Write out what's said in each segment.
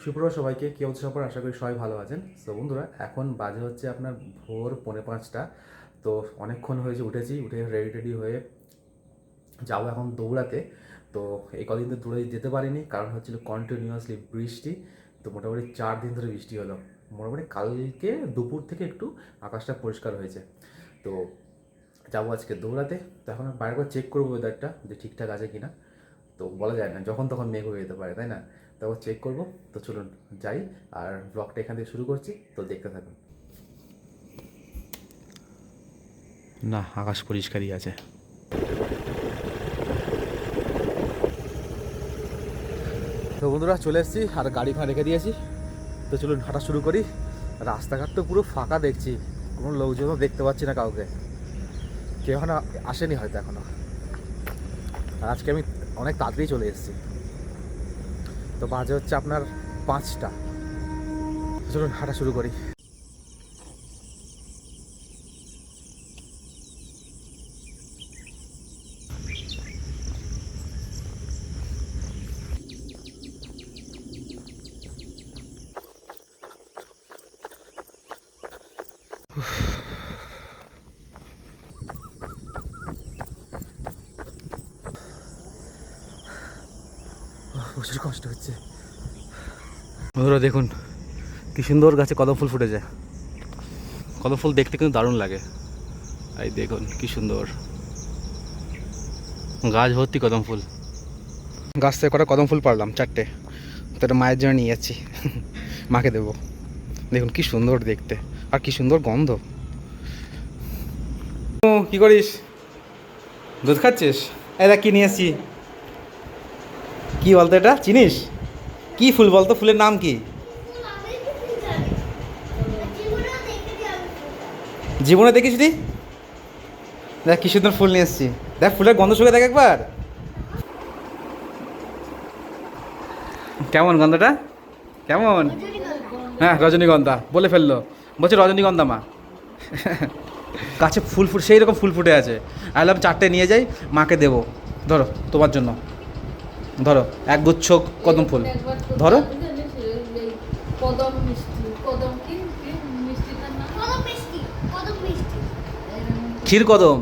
সুপ্রভাত সবাইকে, কি অবস্থা সবার? আশা করি সবাই ভালো আছেন। তো বন্ধুরা, এখন বাজে হচ্ছে আপনার ভোর 4:45। তো অনেকক্ষণ হয়েছে, উঠে রেডি টেডি হয়ে যাবো এখন দৌড়াতে। তো এই কদিন তো দৌড়ে যেতে পারিনি, কারণ হচ্ছিল কন্টিনিউয়াসলি বৃষ্টি। তো মোটামুটি 4 দিন ধরে বৃষ্টি হলো। মোটামুটি কালকে দুপুর থেকে একটু আকাশটা পরিষ্কার হয়েছে। তো যাবো আজকে দৌড়াতে। তো এখন বাইরে করে চেক করবো ওয়েদারটা যে ঠিকঠাক আছে কিনা। তো বলা যায় না, যখন তখন মেঘ হয়ে যেতে পারে, তাই না? তারপর চেক করবো। তো চলুন যাই, আর ব্লগটা এখান থেকে শুরু করছি, তো দেখতে থাকুন। না, আকাশ পরিষ্কারই আছে। তো বন্ধুরা, চলে এসেছি আর গাড়ি ফাঁ রেখে দিয়েছি। তো চলুন হাঁটা শুরু করি। রাস্তাঘাট তো পুরো ফাঁকা দেখছি, কোনো লোকজনও দেখতে পাচ্ছি না কাউকে। কেউ এখনো আসেনি হয়তো এখনো। আর আজকে আমি অনেক তাড়াতাড়ি চলে এসেছি। তো বাজে হচ্ছে আপনার 5টা। চলুন হাঁটা শুরু করি। প্রচুর কষ্ট হচ্ছে। বন্ধুরা দেখুন, কি সুন্দর গাছে কদম ফুল ফুটেছে। কদম ফুল দেখতে কিন্তু দারুণ লাগে। এই দেখুন কি সুন্দর, গাছ ভর্তি কদম ফুল। গাছ থেকে কটা কদম ফুল পারলাম, 4টে। তো এটা মায়ের জন্য নিয়ে যাচ্ছি, মাকে দেবো। দেখুন কি সুন্দর দেখতে, আর কি সুন্দর গন্ধ। ও কি করিস? দুধ খাচ্ছিস? এটা কি নিয়ে এসছি? কি বলতো, এটা চিনিস? কি ফুল বলতো, ফুলের নাম কি? জীবনে দেখিস দি? দেখ কি সুন্দর ফুল নিয়ে এসছি। দেখ ফুলের গন্ধ শুকে দেখ একবার। কেমন গন্ধটা? কেমন? হ্যাঁ, রজনীগন্ধা বলে ফেললো। বলছে রজনীগন্ধা মা। গাছে ফুল সেই রকম ফুল ফুটে আছে। আইলাম 4টে নিয়ে যাই, মাকে দেবো। ধরো তোমার জন্য, ধরো এক গুচ্ছ কদম ফুল ধরো। ক্ষীর কদম।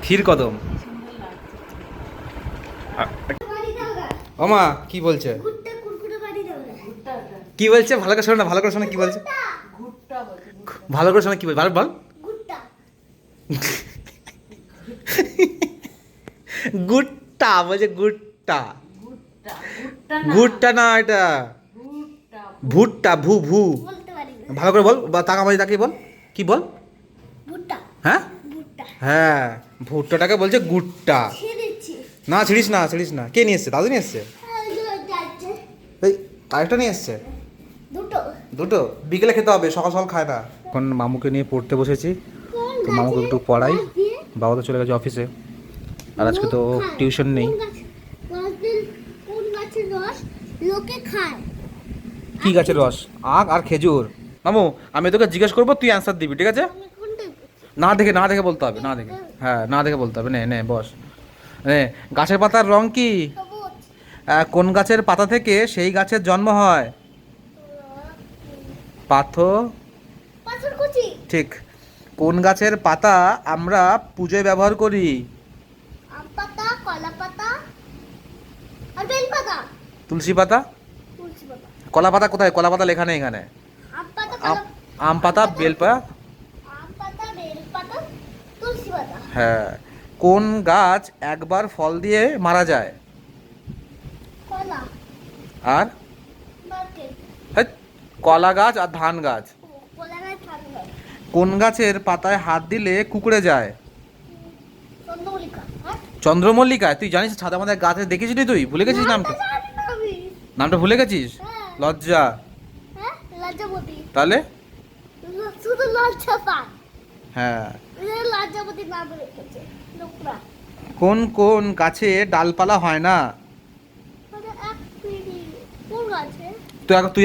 ক্ষীর কদম। ও মা কি বলছে? কি বলছে? ভালো করে শোনো না, ভালো করে শোনো কি বলছে। ভালো করে শোনো কি বল, বল বল। গুট্টা বলছে, গুট্টা। গুট্টা না, এটা ভুট্টা। ভু ভু ভালো করে বল, তাকা মাঝে তাকিয়ে বল। কি বল? হ্যাঁ হ্যাঁ, ভুট্টাটাকে বলছে গুট্টা। না ছিড়িস না, ছিড়িস না। কে নিয়ে এসছে? দাদু নিয়ে এসছে। এই আরেকটা নিয়ে এসছে। দুটো বিকেলে খেতে হবে, সকাল সকাল খায় না। এখন মামুকে নিয়ে পড়তে বসেছি। তো মামুকে একটু পড়াই। বাবা তো চলে গেছে অফিসে, আর আজকে তো টিউশন নেই। কি গাছের রস? আখ আর খেজুর। মামু, আমি তোকে জিজ্ঞেস করবো, তুই অ্যান্সার দিবি, ঠিক আছে? না দেখে বলতে হবে, না দেখে। হ্যাঁ, না দেখে বলতে হবে। নে নে বস। নে, গাছের পাতার রং কি? কোন গাছের পাতা থেকে সেই গাছের জন্ম হয়? পাথর। ঠিক। কোন গাছের পাতা আমরা পুজোয় ব্যবহার করি? তুলসী পাতা। কলা পাতা কোথায়? কলা পাতা লেখা নেই এখানে। আম পাতা, বেল পাতা। হ্যাঁ। কোন গাছ একবার ফল দিয়ে মারা যায়? আর হেৎ, কলা গাছ আর ধান গাছ। কোন গাছের পাতায় হাত দিলে কুকড়ে যায়? চন্দ্রমল্লিকা। তুই জানিস সাদা মাথায় গাছে দেখেছিলি? তুই ভুলে গেছিস নামটা? নামটা ভুলে গেছিস? লজ্জা। তাহলে হ্যাঁ। কোন কোন গাছে ডালপালা হয় না? তুই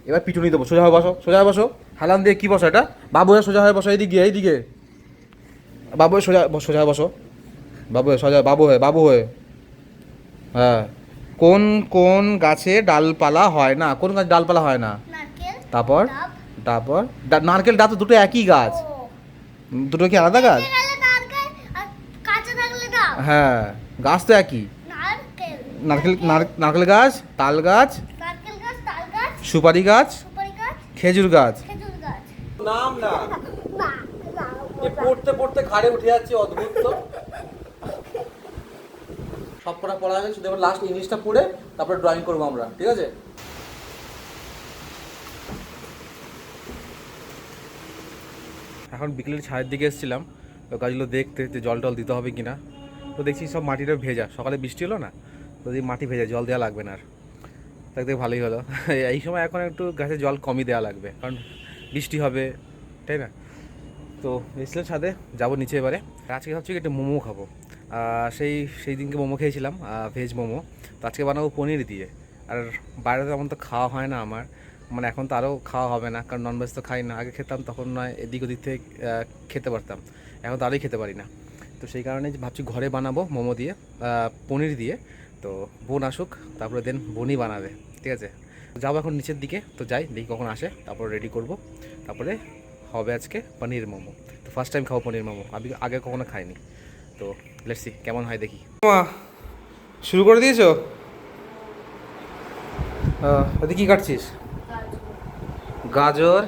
এবার পিটুনি দেবো। সোজা হয়ে বসো, সোজা হয়ে বসো। হালান দিয়ে কি বসো এটা? বাবু হয়ে সোজা হয়ে বসো, এইদিকে এইদিকে। বাবু হয়ে সোজা, সোজা হয়ে বসো। বাবু হয়ে সোজা, বাবু হয়ে হ্যাঁ, কোন কোন গাছে ডালপালা হয় না? কোন গাছ ডালপালা হয় না? তারপর তারপর নারকেল ডাব তো দুটো একই গাছ। দুটো কি আলাদা গাছ? হ্যাঁ, গাছ তো একই। নারকেল নারকেল গাছ, তাল গাছ, সুপারি গাছ, খেজুর গাছ। নাম না, পড়তে পড়তে ঘাড়ে উঠে যাচ্ছে, অদ্ভুত তো। সব পড়া পড়া হয়ে শুধু এবার লাস্ট ইংলিশটা পড়ে তারপরে ড্রয়িং করবো আমরা, ঠিক আছে? এখন বিকেলের ছায়ের দিকে এসেছিলাম তো গাছগুলো দেখতে, যে জল টল দিতে হবে কিনা। তো দেখছি সব মাটিটা ভেজা, সকালে বৃষ্টি হলো না তো এই মাটি ভেজা, জল দেওয়া লাগবে না আর। দেখতে ভালোই হলো। এই সময় এখন একটু গাছে জল কমই দেওয়া লাগবে, কারণ বৃষ্টি হবে, তাই না? তো এসেছিলাম ছাদে, যাবো নিচে এবারে। আজকে ভাবছি একটু মোমো খাবো। সেই সেই দিনকে মোমো খেয়েছিলাম, ভেজ মোমো। তো আজকে বানাবো পনির দিয়ে। আর বাইরে তেমন তো খাওয়া হয় না আমার, মানে এখন তো আরও খাওয়া হবে না, কারণ ননভেজ তো খাই না। আগে খেতাম, তখন নয় এদিক ওদিক থেকে খেতে পারতাম, এখন তো আরোই খেতে পারি না। তো সেই কারণে ভাবছি ঘরে বানাবো মোমো দিয়ে, পনির দিয়ে। তো বোন আসুক, তারপরে দেন বোনই বানাবে, ঠিক আছে? যাবো এখন নিচের দিকে, তো যাই দেখি কখন আসে, তারপর রেডি করব। তারপরে হবে আজকে পনির মোমো। তো ফার্স্ট টাইম খাবো পনির মোমো, আমি আগে কখনো খাইনি। তো লেটস সি কেমন হয়, দেখি। মা শুরু করে দিয়েছো? ওদি কি কাটছিস? গাজর,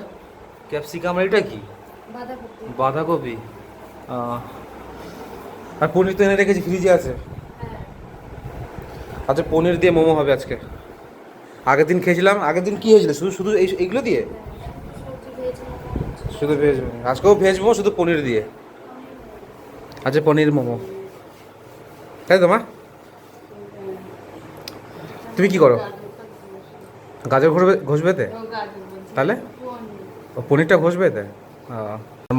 ক্যাপসিকাম, এটা কি? বাঁধাকপি। আর পনির তো এনে রেখেছি, ফ্রিজে আছে। আচ্ছা, পনির দিয়ে মোমো হবে আজকে। আগের দিন খেয়েছিলাম, আগের দিন কি হয়েছিল? শুধু শুধু এইগুলো দিয়ে শুধু ভেজ মোমো, আজকেও ভেজ মোমো শুধু পনির দিয়ে। আচ্ছা, পনির মোমো, তাই তো মা? তুমি কি করো? গাজর ঘষবে তে? তাহলে ও পনিরটা ঘষবে তে?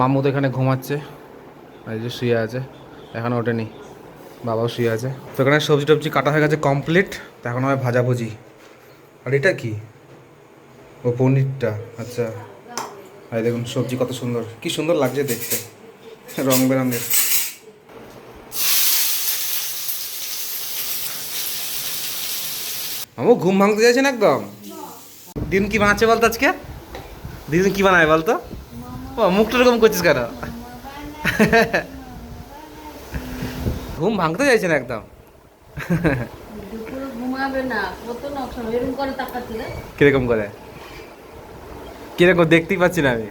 মাম্মু তো এখানে ঘুমাচ্ছে, এই যে শুয়ে আছে, এখনও ওঠেনি। বাবাও শুয়ে আছে। তো এখানে সবজি টবজি কাটা হয়ে গেছে কমপ্লিট, তো এখন হয় ভাজাভুজি। আর এটা কি? ও পনিরটা, আচ্ছা। আর দেখুন সবজি কত সুন্দর, কি সুন্দর লাগছে দেখতে, রং বেরঙের। মামু ঘুম ভাঙতে যাচ্ছেন একদম। দিন কি বানাচ্ছে বলতো আজকে? দিন কি বানায় বলতো? ও মুখটা এরকম করছিস কেন? ঘুম ভাঙতে চাইছেন একদম। কিরকম করে? কিরকম দেখতেই পাচ্ছি না আমি।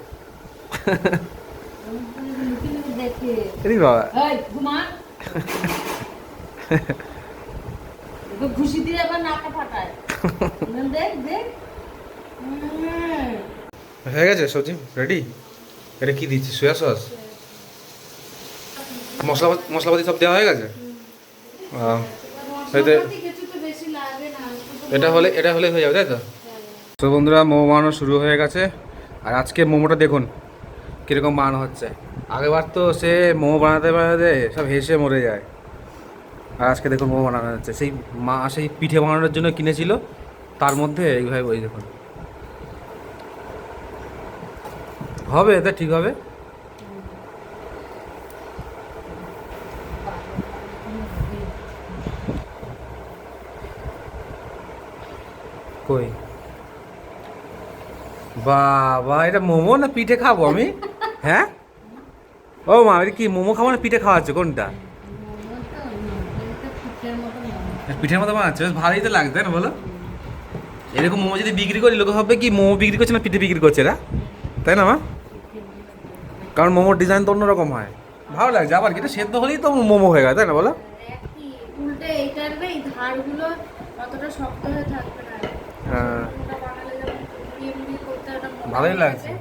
বাবা খুশি দিয়ে আবার নাকা ফাটায়। দেখ দেখ হয়ে গেছে সবজি রেডি। এটা কি দিচ্ছি? সোয়া সস, মশলাপাতি সব দেওয়া হয়ে গেছে। এটা হলে হয়ে যাবে, তাই তো? তো বন্ধুরা, মোমো বানানো শুরু হয়ে গেছে। আর আজকে মোমোটা দেখুন কীরকম বানানো হচ্ছে। আগেবার তো সে মোমো বানাতে বানাতে সব হেসে মরে যায়। আর আজকে দেখুন মোমো বানানো হচ্ছে। সেই মা সেই পিঠে বানানোর জন্য কিনেছিল, তার মধ্যে এইভাবে ওই দেখুন হবে, এটা ঠিক হবে। কই বাবা, এটা মোমো না পিঠে খাবো আমি? হ্যাঁ ও মা, এটা কি মোমো খাবো না পিঠে খাওয়া হচ্ছে? কোনটা? পিঠের মতো বানাচ্ছে, বেশ ভালোই তো লাগছে না বলো? এরকম মোমো যদি বিক্রি করি, লোক হবে কি মোমো বিক্রি করছে না পিঠে বিক্রি করছে এরা, তাই না মা? কারণ মোমোর ডিজাইন তো অন্যরকম হয়, ভালো লাগছে। আবার এটা সেদ্ধ হলেই তো মোমো হয়ে গেছে, তাই না বলো? উল্টে এইটার এই ধারগুলো অতটা শক্ত হয়ে থাকবে না। হ্যাঁ, ভালোই লাগছে।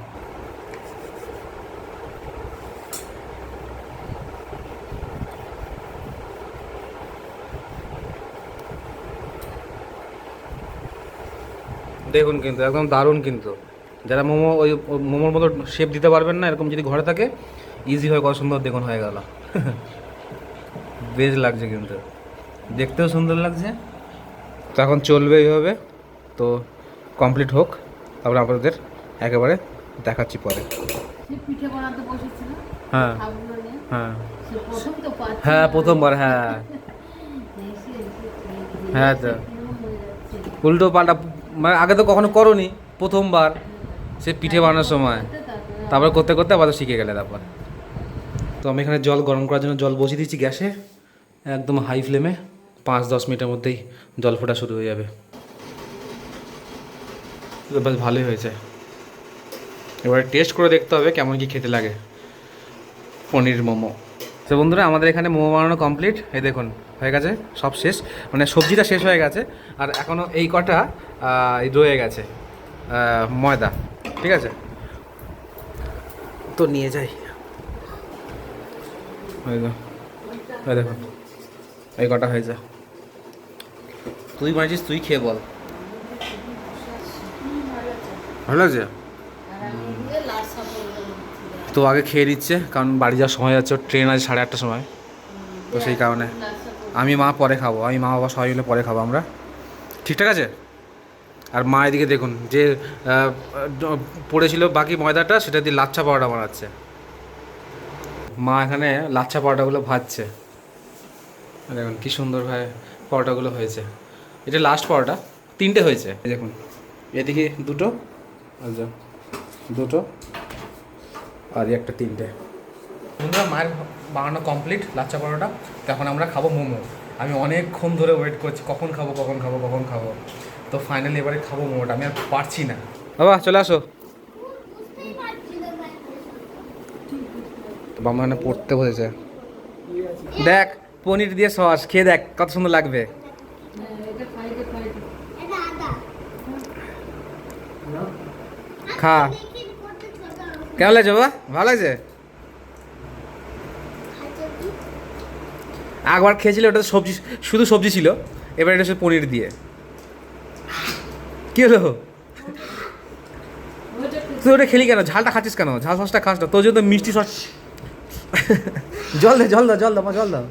দেখুন কিন্তু একদম দারুণ, কিন্তু যারা মোমো ওই মোমোর মতো শেপ দিতে পারবেন না, এরকম যদি ঘরে থাকে ইজি হয়, কত সুন্দর দেখুন হয়ে গেল। বেশ লাগছে, কিন্তু দেখতেও সুন্দর লাগছে। তো এখন চলবে এইভাবে, তো কমপ্লিট হোক, তারপরে আপনাদের একেবারে দেখাচ্ছি পরে। পিঠে বানাতে বসেছিল। হ্যাঁ খাবো বলে। হ্যাঁ প্রথম তো হ্যাঁ, প্রথমবার। হ্যাঁ, হ্যাঁ তো উল্টো পাল্টা, মানে আগে তো কখনো করোনি, প্রথমবার সে পিঠে বানানোর সময়, তারপর করতে করতে আবার শিখে গেলে তারপর। তো আমি এখানে জল গরম করার জন্য জল বসিয়ে দিচ্ছি গ্যাসে, একদম হাই ফ্লেমে। 5-10 মিনিটের মধ্যেই জল ফোটা শুরু হয়ে যাবে। তো বেশ ভালোই হয়েছে। এবারে টেস্ট করে দেখতে হবে কেমন কি খেতে লাগে পনির মোমো। তো বন্ধুরা আমাদের এখানে মোমো বানানো কমপ্লিট, এই দেখুন হয়ে গেছে, সব শেষ, মানে সবজিটা শেষ হয়ে গেছে, আর এখনও এই কটা রয়ে গেছে ময়দা, ঠিক আছে। তো নিয়ে যাই, এই দেখুন এই কটা হয়েছে। তুই বানিয়েছিস, তুই খেয়ে বল ভালো লাগছে। তো আগে খেয়ে নিচ্ছে, কারণ বাড়ি যাওয়ার সময় যাচ্ছে, ট্রেন আছে 8:30টার সময়, তো সেই কারণে আমি মা পরে খাবো, আমি মা বাবা সবাই মিলে পরে খাবো আমরা, ঠিকঠাক আছে। আর মা এদিকে দেখুন যে পড়েছিল বাকি ময়দাটা, সেটা দিয়ে লাচ্ছা পরোটা বানাচ্ছে। মা এখানে লাচ্ছা পরোটাগুলো ভাজছে, দেখুন কী সুন্দরভাবে পরোটাগুলো হয়েছে। এটা লাস্ট পরোটা, 3টে হয়েছে দেখুন, এদিকে 2টো, আচ্ছা 2টো, আর একটা 3টে। বন্ধুরা মায়ের বানানো কমপ্লিট লাচ্চা পরোটা, তখন আমরা খাবো মোমো। আমি অনেকক্ষণ ধরে ওয়েট করছি, কখন খাবো কখন খাবো কখন খাবো, তো ফাইনালি এবারে খাবো মোমোটা, আমি আর পারছি না। বাবা চলে আসো, বাবা মানে পড়তে বসেছে। দেখ পনির দিয়ে সস খেয়ে দেখ কত সুন্দর লাগবে। খা, কেমন লাগছে বাবা, ভালো লাগছে? একবার খেয়েছিল ওটা সবজি, শুধু সবজি ছিল, এবার এটা শুধু পনির দিয়ে। কী হলো, তুই ওটা খেলি কেন, ঝালটা খাচ্ছিস কেন, ঝাল সসটা খাস না, তোর জন্য মিষ্টি সস। জল দে জল দাও জল দাও মা, জল দাও।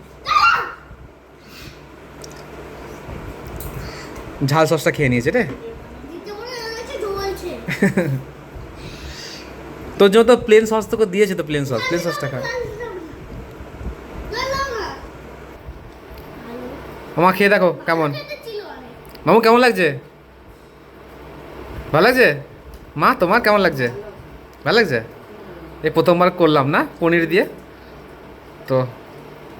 ঝাল সসটা খেয়ে নিয়েছে রে। তোর জন্য তো প্লেন সস তোকে দিয়েছে, তো প্লেন সস, প্লেন সসটা খা। মামা খেয়ে দেখো কেমন, মামু কেমন লাগছে, ভালো লাগছে? মা তোমার কেমন লাগছে, ভালো লাগছে? এই প্রথমবার করলাম না পনির দিয়ে, তো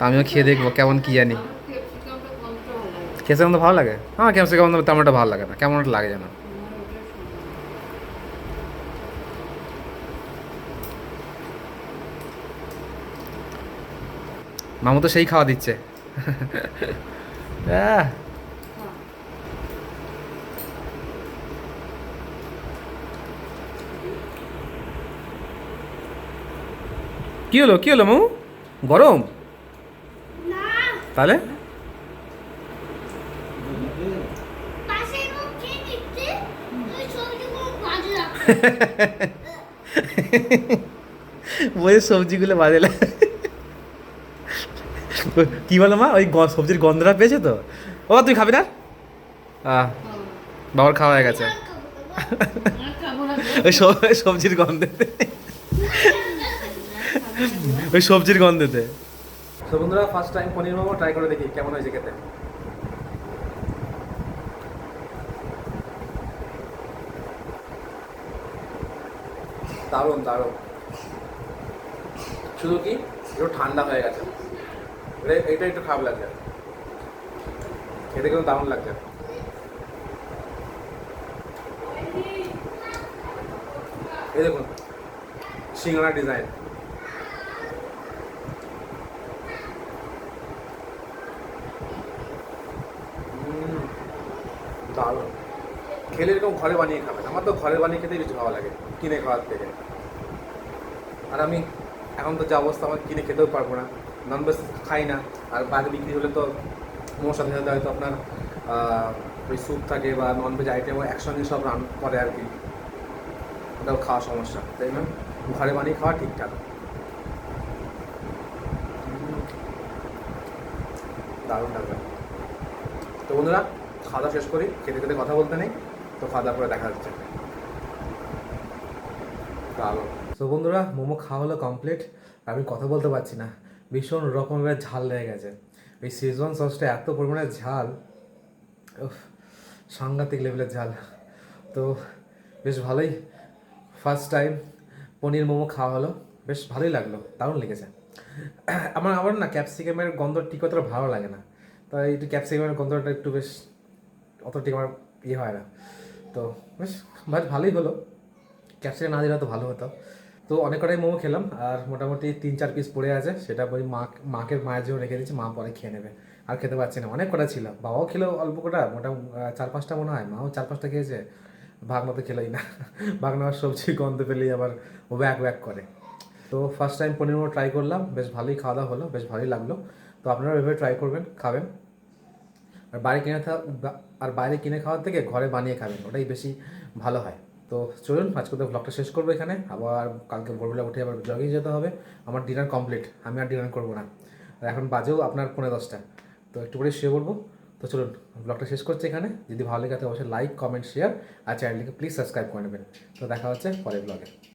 আমিও খেয়ে দেখবো কেমন কি জানি। ক্যাপসিকাম তো ভালো লাগে, হ্যাঁ ক্যাপসিকাম তো তেমন একটা ভালো লাগে না, কেমন একটা লাগে যেন। মামু তো সেই খাওয়া দিচ্ছে। কি হলো কি হলো মামু, গরম তাহলে? বলে সবজিগুলো বাজে লাগে। কি বলো মা, ওই সবজির গন্ধটা পেয়েছে তো। ও তুই খাবি না? বাবার খাওয়া হয়ে গেছে ওই সবজির গন্ধেতে, ওই সবজির গন্ধেতে। তো বন্ধুরা ফার্স্ট টাইম পনির মোমো ট্রাই করে দেখি কেমন হয়েছে খেতে। দারুণ দারুণ, শুধু কি একটু ঠান্ডা হয়ে গেছে, এইটা একটু খারাপ লাগছে, খেতে কিন্তু দারুণ লাগছে। এই দেখুন সিঙ্গারা ডিজাইন, দারুণ। খেলে এরকম ঘরে বানিয়ে খাবেন, আমার তো ঘরে বানিয়ে খেতেই বেশি ভালো লাগে কিনে খাওয়ার থেকে। আর আমি এখন তো যা অবস্থা, আমার কিনে খেতেও পারবো না, ননভেজ খাই না, আর বাইরে বিক্রি হলে তো মোর সাথে সাথে হয়তো আপনার ওই স্যুপ থাকে বা ননভেজ আইটেমও একসঙ্গে সব রান করে আর কি, ওটাও খাওয়া সমস্যা, তাই না? ঘরে বানিয়ে খাওয়া ঠিকঠাক। দারুণ লাগবে। তো বন্ধুরা খাওয়া দাওয়া শেষ করি, খেতে খেতে কথা বলতে নেই, তো খাওয়া দাওয়া করে দেখা যাচ্ছে। দারুণ। তো বন্ধুরা মোমো খাওয়া হলো কমপ্লিট, আমি কথা বলতে পারছি না, ভীষণ রকমের ঝাল লেগে গেছে, এই শেজওয়ান সসটা এত পরিমাণে ঝাল, উফ, সাংঘাতিক লেভেলের ঝাল। তো বেশ ভালোই, ফার্স্ট টাইম পনির মোমো খাওয়া হলো, বেশ ভালোই লাগলো, দারুণ লেগেছে। আমার না ক্যাপসিকামের গন্ধ ঠিক অতটা ভালো লাগে না, তাই একটু ক্যাপসিকামের গন্ধটা একটু বেশ অত ঠিক আমার ইয়ে হয় না। তো বেশ ভালোই হলো, ক্যাপসিকাম না দিলে তো ভালো হতো। তো অনেক কটাই মোমো খেলাম, আর মোটামুটি 3-4 পিস পড়ে আছে, সেটা ওই মায়ের জন্য রেখে দিচ্ছি, মা পরে খেয়ে নেবে। আর খেতে পারছি না, অনেক কটা ছিল, বাবাও খেলো অল্প কটা, মোটামুটি 4-5টা মনে হয়, মাও 4-5টা খেয়েছে। ভাগনা তো খেলোই না, ভাগনা আবার সবজি গন্ধ পেলেই আবার ও ব্যাক ব্যাক করে। তো ফার্স্ট টাইম পনির মোমো ট্রাই করলাম, বেশ ভালোই খাওয়া দাওয়া হলো, বেশ ভালোই লাগলো। তো আপনারা এভাবে ট্রাই করবেন, খাবেন। আর বাইরে কিনে খাওয়ার থেকে ঘরে বানিয়ে খাবেন, ওটাই বেশি ভালো হয়। তো চলুন আজকে তো ব্লগটা শেষ করবো এখানে, আবার কালকে ভোরবেলা উঠে আবার জগিং যেতে হবে। আমার ডিনার কমপ্লিট, আমি আর ডিনার করবো না। আর এখন বাজেও আপনার 9:30, তো একটু করে শুয়ে পড়বো। তো চলুন ব্লগটা শেষ করছি এখানে। যদি ভালো লেগে থাকে অবশ্যই লাইক, কমেন্ট, শেয়ার, আর চ্যানেলটিকে প্লিজ সাবস্ক্রাইব করে নেবেন। তো দেখা হচ্ছে পরের ব্লগে।